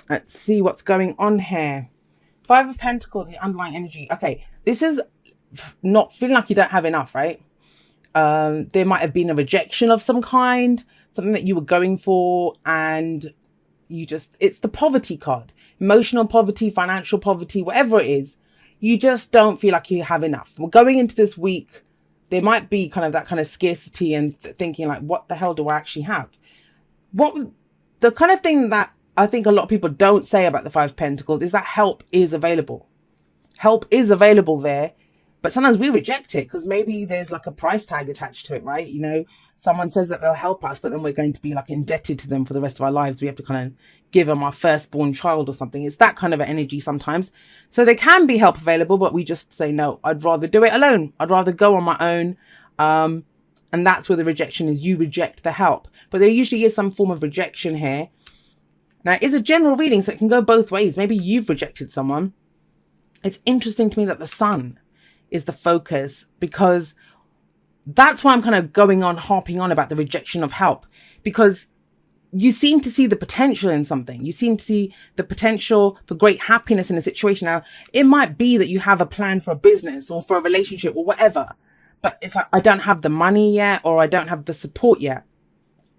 Let's see what's going on here. Five of Pentacles, the underlying energy. Okay, this is not feeling like you don't have enough, right? There might have been a rejection of some kind, something that you were going for, and it's the poverty card. Emotional poverty, financial poverty, whatever it is, you just don't feel like you have enough. We're going into this week, there might be kind of that kind of scarcity and thinking like, what the hell do I actually have? The kind of thing that I think a lot of people don't say about the Five of Pentacles is that help is available. Help is available there, but sometimes we reject it because maybe there's like a price tag attached to it, right? You know, someone says that they'll help us, but then we're going to be like indebted to them for the rest of our lives. We have to kind of give them our firstborn child or something. It's that kind of an energy sometimes. So there can be help available, but we just say, no, I'd rather do it alone. I'd rather go on my own. And that's where the rejection is. You reject the help, but there usually is some form of rejection here. Now, it's a general reading, so it can go both ways. Maybe you've rejected someone. It's interesting to me that the sun is the focus, because that's why I'm kind of harping on about the rejection of help, because you seem to see the potential in something. You seem to see the potential for great happiness in a situation. Now, it might be that you have a plan for a business or for a relationship or whatever, but it's like, I don't have the money yet, or I don't have the support yet.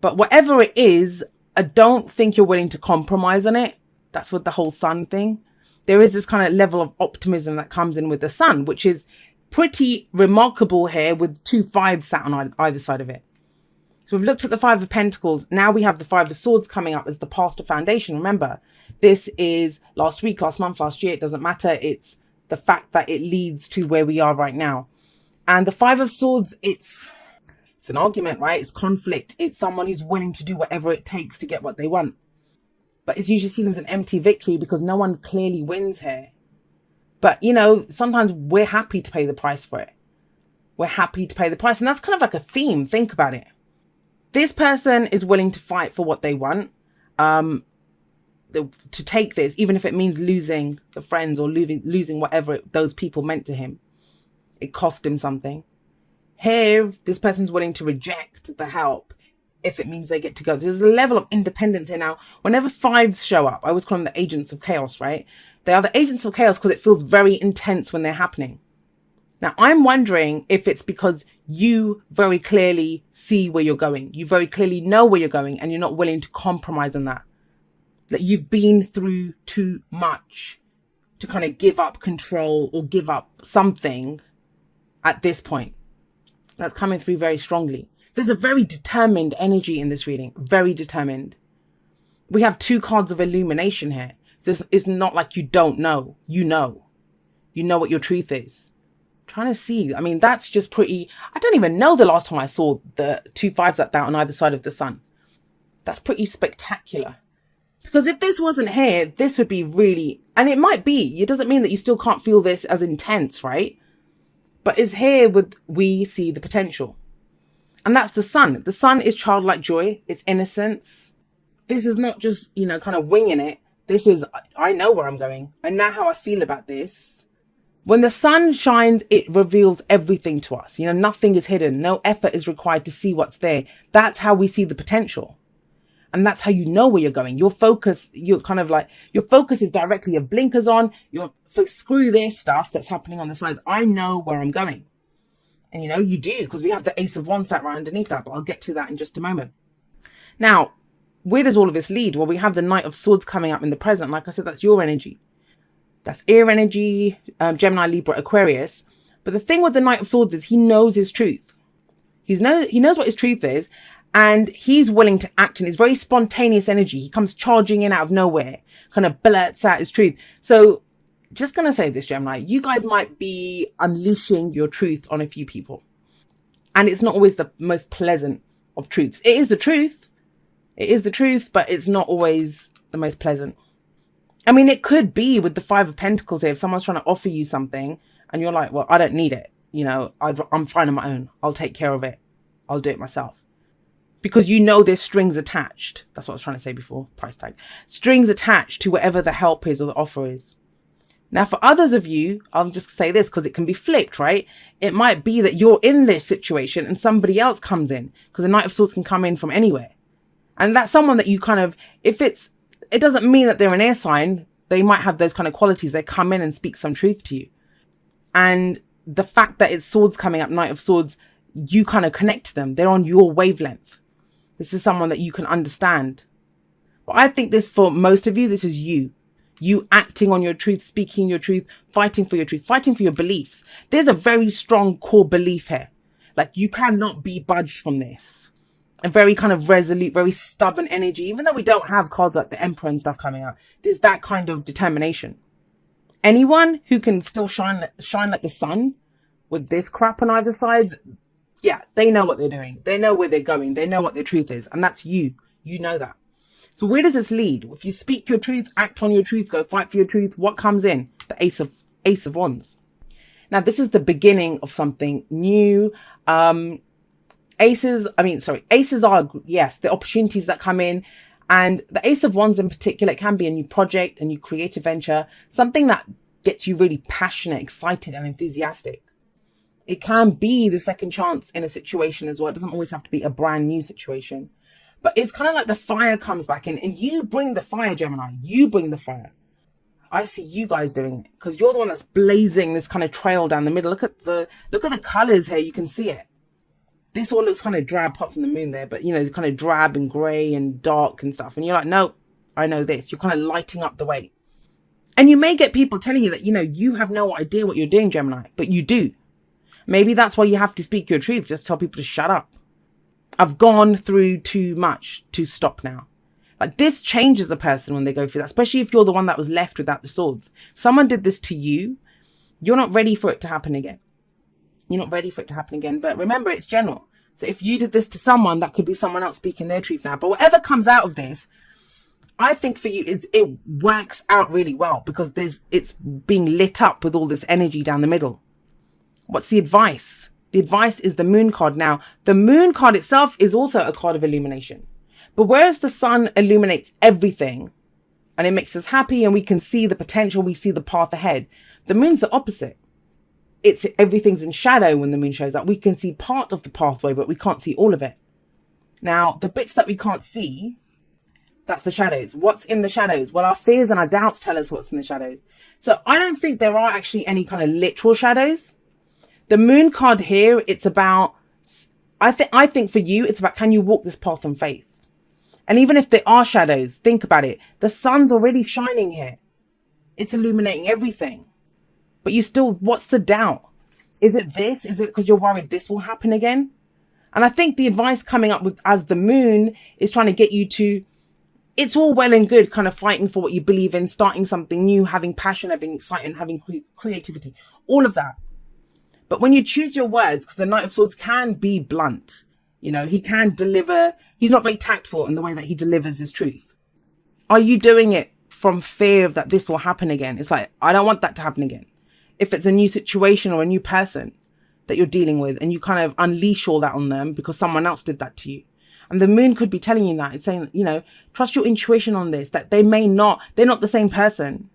But whatever it is, I don't think you're willing to compromise on it. That's with the whole sun thing. There is this kind of level of optimism that comes in with the sun, which is pretty remarkable here with 2 5s sat on either side of it. So we've looked at the Five of Pentacles. Now we have the Five of Swords coming up as the pastor foundation. Remember, this is last week, last month, last year. It doesn't matter. It's the fact that it leads to where we are right now. And the Five of Swords, it's an argument, right? It's conflict. It's someone who's willing to do whatever it takes to get what they want. But it's usually seen as an empty victory because no one clearly wins here. But, you know, sometimes we're happy to pay the price for it. We're happy to pay the price. And that's kind of like a theme. Think about it. This person is willing to fight for what they want. To take this, even if it means losing the friends or losing whatever those people meant to him. It cost him something. Here, this person's willing to reject the help if it means they get to go. There's a level of independence here now. Whenever 5s show up, I always call them the agents of chaos, right? They are the agents of chaos because it feels very intense when they're happening. Now, I'm wondering if it's because you very clearly see where you're going. You very clearly know where you're going and you're not willing to compromise on that. That you've been through too much to kind of give up control or give up something at this point. That's coming through very strongly. There's a very determined energy in this reading. Very determined. We have 2 cards of illumination here. So it's not like you don't know. You know. You know what your truth is. Trying to see. I mean, that's just pretty... I don't even know the last time I saw the 2 5s like that on either side of the sun. That's pretty spectacular. Because if this wasn't here, this would be really... And it might be. It doesn't mean that you still can't feel this as intense, right? But it's here with we see the potential. And that's the sun. The sun is childlike joy. It's innocence. This is not just, you know, kind of winging it. This is, I know where I'm going. I know how I feel about this. When the sun shines, it reveals everything to us. You know, nothing is hidden. No effort is required to see what's there. That's how we see the potential. And that's how you know where you're going. Your focus, you're kind of like, your focus is directly, your blinkers on, screw this stuff that's happening on the sides. I know where I'm going. And you know, you do, because we have the Ace of Wands sat right underneath that, but I'll get to that in just a moment. Now, where does all of this lead? Well, we have the Knight of Swords coming up in the present. Like I said, that's your energy. That's air energy, Gemini, Libra, Aquarius. But the thing with the Knight of Swords is he knows his truth. He knows what his truth is. And he's willing to act in his very spontaneous energy. He comes charging in out of nowhere, kind of blurts out his truth. So just going to say this, Gemini, you guys might be unleashing your truth on a few people. And it's not always the most pleasant of truths. It is the truth. It is the truth, but it's not always the most pleasant. I mean, it could be with the Five of Pentacles here. If someone's trying to offer you something and you're like, well, I don't need it. You know, I'm fine on my own. I'll take care of it. I'll do it myself. Because you know there's strings attached. That's what I was trying to say before. Price tag. Strings attached to whatever the help is or the offer is. Now, for others of you, I'll just say this because it can be flipped, right? It might be that you're in this situation and somebody else comes in, because the Knight of Swords can come in from anywhere. And that's someone that you kind of, if it's it doesn't mean that they're an air sign. They might have those kind of qualities. They come in and speak some truth to you. And the fact that it's swords coming up, Knight of Swords, you kind of connect to them. They're on your wavelength. This is someone that you can understand. But I think this, for most of you, this is you. You acting on your truth, speaking your truth, fighting for your truth, fighting for your beliefs. There's a very strong core belief here. Like, you cannot be budged from this. A very kind of resolute, very stubborn energy. Even though we don't have cards like the Emperor and stuff coming out, there's that kind of determination. Anyone who can still shine like the sun with this crap on either side, yeah, they know what they're doing. They know where they're going. They know what their truth is. And that's you. You know that. So where does this lead? If you speak your truth, act on your truth, go fight for your truth, what comes in? The Ace of Wands. Now, this is the beginning of something new. Aces are, yes, the opportunities that come in. And the Ace of Wands in particular, it can be a new project, a new creative venture, something that gets you really passionate, excited, and enthusiastic. It can be the second chance in a situation as well. It doesn't always have to be a brand new situation. But it's kind of like the fire comes back in, and you bring the fire, Gemini. You bring the fire. I see you guys doing it because you're the one that's blazing this kind of trail down the middle. Look at the colors here. You can see it. This all looks kind of drab, apart from the moon there, but you know, kind of drab and grey and dark and stuff. And you're like, no, I know this. You're kind of lighting up the way. And you may get people telling you that, you know, you have no idea what you're doing, Gemini, but you do. Maybe that's why you have to speak your truth. Just tell people to shut up. I've gone through too much to stop now. Like, this changes a person when they go through that, especially if you're the one that was left without the swords. If someone did this to you, you're not ready for it to happen again. You're not ready for it to happen again. But remember, it's general. So if you did this to someone, that could be someone else speaking their truth now. But whatever comes out of this, I think for you, it works out really well because it's being lit up with all this energy down the middle. What's the advice? The advice is the moon card. Now, the moon card itself is also a card of illumination. But whereas the sun illuminates everything and it makes us happy and we can see the potential, we see the path ahead, the moon's the opposite. Everything's in shadow when the moon shows up. We can see part of the pathway, but we can't see all of it. Now, the bits that we can't see, that's the shadows. What's in the shadows? Well, our fears and our doubts tell us what's in the shadows. So I don't think there are actually any kind of literal shadows. The moon card here, it's about, I think for you, it's about, can you walk this path in faith? And even if there are shadows, think about it. The sun's already shining here. It's illuminating everything. But you still, what's the doubt? Is it this? Is it because you're worried this will happen again? And I think the advice coming up with as the moon is trying to get you to, it's all well and good kind of fighting for what you believe in, starting something new, having passion, having excitement, having creativity, all of that. But when you choose your words, because the Knight of Swords can be blunt, you know, he can deliver, he's not very tactful in the way that he delivers his truth. Are you doing it from fear of that this will happen again? It's like, I don't want that to happen again. If it's a new situation or a new person that you're dealing with and you kind of unleash all that on them because someone else did that to you. And the moon could be telling you that. It's saying, you know, trust your intuition on this, that they're not the same person.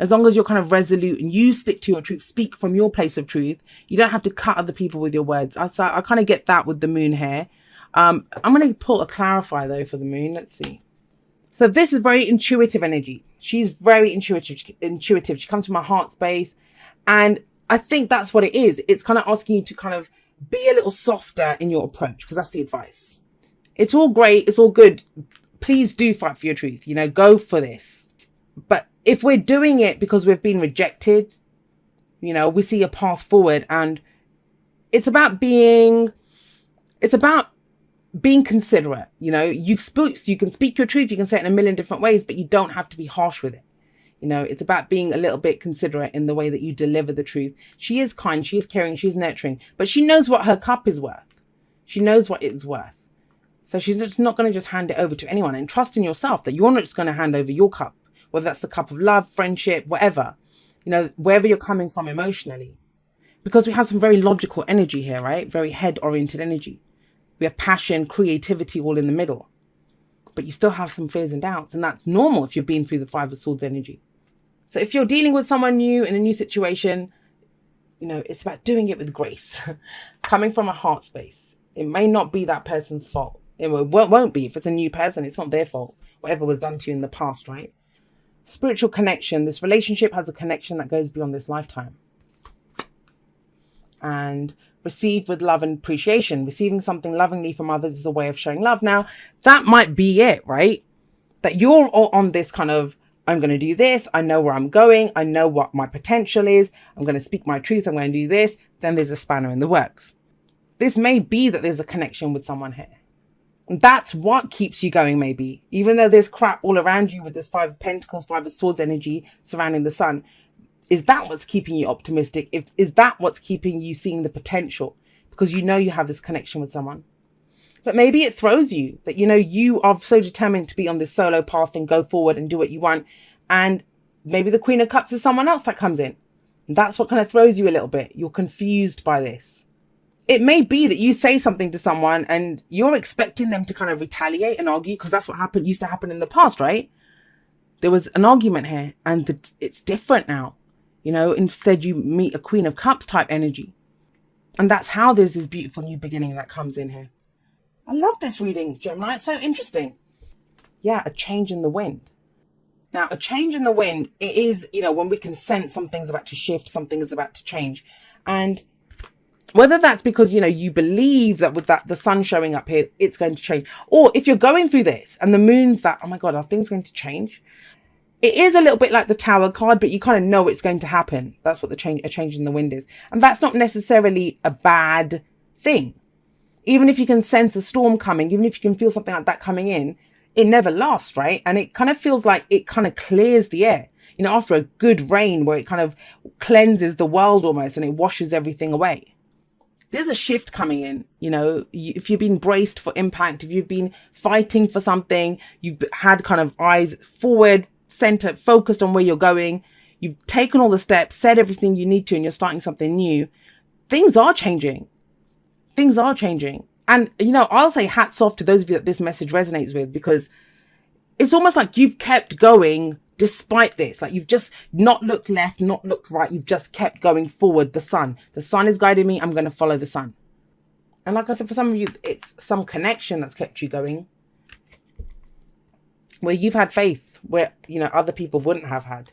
As long as you're kind of resolute and you stick to your truth, speak from your place of truth, you don't have to cut other people with your words. I kind of get that with the moon here. I'm going to pull a clarifier though for the moon. Let's see. So this is very intuitive energy. She's very intuitive. She comes from her heart space. And I think that's what it is. It's kind of asking you to kind of be a little softer in your approach, because that's the advice. It's all great. It's all good. Please do fight for your truth. You know, go for this. But if we're doing it because we've been rejected, you know, we see a path forward, and it's about being considerate. You know, you can speak your truth. You can say it in a million different ways, but you don't have to be harsh with it. You know, it's about being a little bit considerate in the way that you deliver the truth. She is kind, she is caring, she's nurturing, but she knows what her cup is worth. She knows what it's worth. So she's just not going to just hand it over to anyone, and trust in yourself that you're not just going to hand over your cup, whether that's the cup of love, friendship, whatever, you know, wherever you're coming from emotionally, because we have some very logical energy here, right? Very head oriented energy. We have passion, creativity, all in the middle, but you still have some fears and doubts. And that's normal if you're being through the Five of Swords energy. So if you're dealing with someone new in a new situation, you know, it's about doing it with grace, coming from a heart space. It may not be that person's fault. It won't be. If it's a new person, it's not their fault. whatever was done to you in the past, right? Spiritual connection. This relationship has a connection that goes beyond this lifetime. And received with love and appreciation. Receiving something lovingly from others is a way of showing love. Now, that might be it, right? That you're all on this kind of, I'm going to do this. I know where I'm going. I know what my potential is. I'm going to speak my truth. I'm going to do this. Then there's a spanner in the works. This may be that there's a connection with someone here. And that's what keeps you going, maybe. Even though there's crap all around you with this Five of Pentacles, Five of Swords energy surrounding the sun. Is that what's keeping you optimistic? Is that what's keeping you seeing the potential? Because you know you have this connection with someone. But maybe it throws you that, you know, you are so determined to be on this solo path and go forward and do what you want. And maybe the Queen of Cups is someone else that comes in. And that's what kind of throws you a little bit. You're confused by this. It may be that you say something to someone and you're expecting them to kind of retaliate and argue, because that's what used to happen in the past, right? There was an argument here and it's different now. You know, instead you meet a Queen of Cups type energy. And that's how there's this beautiful new beginning that comes in here. I love this reading, Gemini. It's so interesting. Yeah, a change in the wind. Now, a change in the wind, it is, you know, when we can sense something's about to shift, something is about to change. And whether that's because, you know, you believe that with that the sun showing up here, it's going to change. Or if you're going through this and the moon's that, oh my God, are things going to change? It is a little bit like the Tower card, but you kind of know it's going to happen. That's what a change in the wind is. And that's not necessarily a bad thing. Even if you can sense a storm coming, even if you can feel something like that coming in, it never lasts, right? And it kind of feels like it kind of clears the air. You know, after a good rain where it kind of cleanses the world almost and it washes everything away. There's a shift coming in, you know, if you've been braced for impact, if you've been fighting for something, you've had kind of eyes forward, center, focused on where you're going. You've taken all the steps, said everything you need to, and you're starting something new. Things are changing. Things are changing. And, you know, I'll say hats off to those of you that this message resonates with, because it's almost like you've kept going despite this. Like you've just not looked left, not looked right. You've just kept going forward. The sun is guiding me. I'm going to follow the sun. And like I said, for some of you, it's some connection that's kept you going, where you've had faith where, you know, other people wouldn't have had.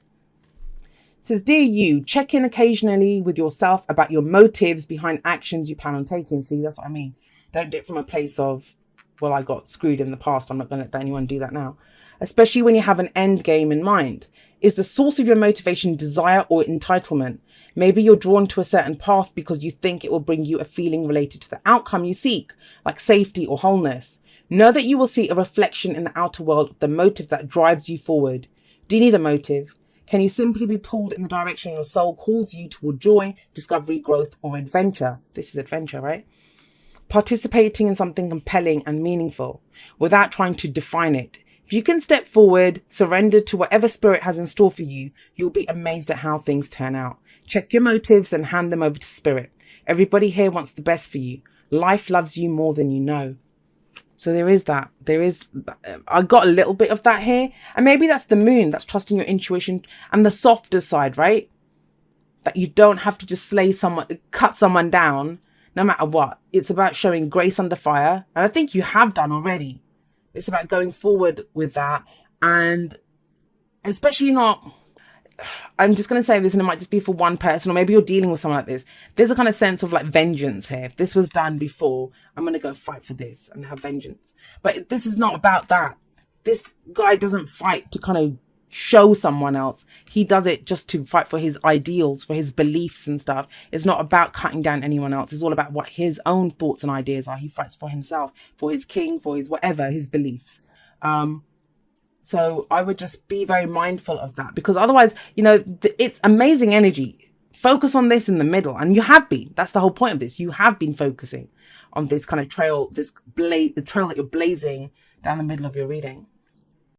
It says, dear you, check in occasionally with yourself about your motives behind actions you plan on taking. See, that's what I mean. Don't do it from a place of, well, I got screwed in the past. I'm not going to let anyone do that now. Especially when you have an end game in mind. Is the source of your motivation desire or entitlement? Maybe you're drawn to a certain path because you think it will bring you a feeling related to the outcome you seek, like safety or wholeness. Know that you will see a reflection in the outer world of the motive that drives you forward. Do you need a motive? Can you simply be pulled in the direction your soul calls you toward joy, discovery, growth, or adventure? This is adventure, right? Participating in something compelling and meaningful without trying to define it. If you can step forward, surrender to whatever spirit has in store for you, you'll be amazed at how things turn out. Check your motives and hand them over to spirit. Everybody here wants the best for you. Life loves you more than you know. So there is that. I got a little bit of that here. And maybe that's the moon. That's trusting your intuition and the softer side, right? That you don't have to just cut someone down, no matter what. It's about showing grace under fire. And I think you have done already. It's about going forward with that. And especially not, I'm just going to say this, and it might just be for one person, or maybe you're dealing with someone like this. There's a kind of sense of like vengeance here. If this was done before, I'm going to go fight for this and have vengeance. But this is not about that. This guy doesn't fight to kind of show someone else. He does it just to fight for his ideals, for his beliefs and stuff. It's not about cutting down anyone else. It's all about what his own thoughts and ideas are. He fights for himself, for his king, for his whatever, his beliefs. So I would just be very mindful of that, because otherwise, you know, it's amazing energy. Focus on this in the middle. And you have been. That's the whole point of this. You have been focusing on this kind of trail, the trail that you're blazing down the middle of your reading.